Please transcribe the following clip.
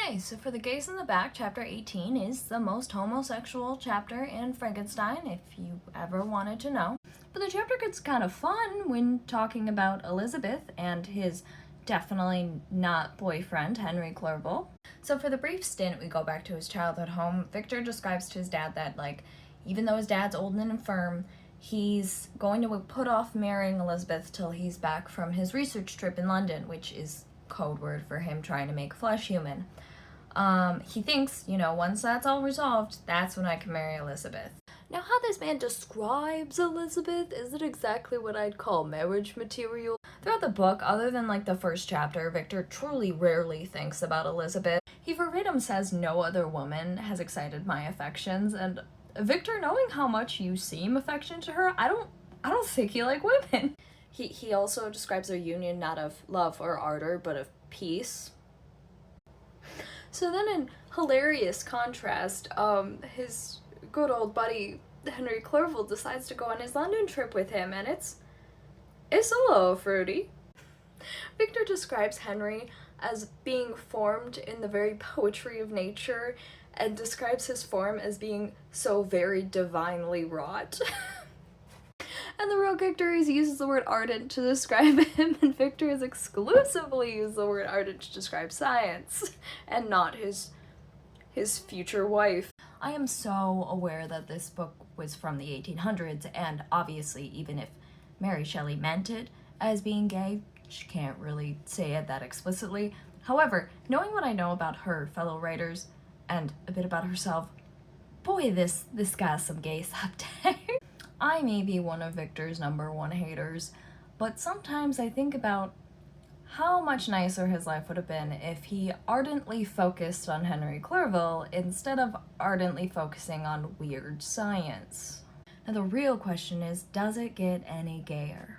Okay, so for the gays in the back, chapter 18 is the most homosexual chapter in Frankenstein, if you ever wanted to know. But the chapter gets kind of fun when talking about Elizabeth and his definitely not boyfriend, Henry Clerval. So for the brief stint, we go back to his childhood home. Victor describes to his dad that, even though his dad's old and infirm, he's going to put off marrying Elizabeth till he's back from his research trip in London, which is code word for him trying to make flesh human. He thinks, once that's all resolved, that's when I can marry Elizabeth. Now, how this man describes Elizabeth isn't exactly what I'd call marriage material. Throughout the book, other than the first chapter, Victor truly rarely thinks about Elizabeth. He verbatim says no other woman has excited my affections, and Victor, knowing how much you seem affectionate to her, I don't think you like women. He also describes their union not of love or ardor, but of peace. So then in hilarious contrast, his good old buddy Henry Clerval decides to go on his London trip with him, and it's a little fruity. Victor describes Henry as being formed in the very poetry of nature, and describes his form as being so very divinely wrought. And the real Victor uses the word ardent to describe him, and Victor has exclusively used the word ardent to describe science, and not his future wife. I am so aware that this book was from the 1800s, and obviously even if Mary Shelley meant it as being gay, she can't really say it that explicitly. However, knowing what I know about her fellow writers, and a bit about herself, boy, this got some gay subtext. I may be one of Victor's #1 haters, but sometimes I think about how much nicer his life would have been if he ardently focused on Henry Clerval instead of ardently focusing on weird science. Now the real question is, does it get any gayer?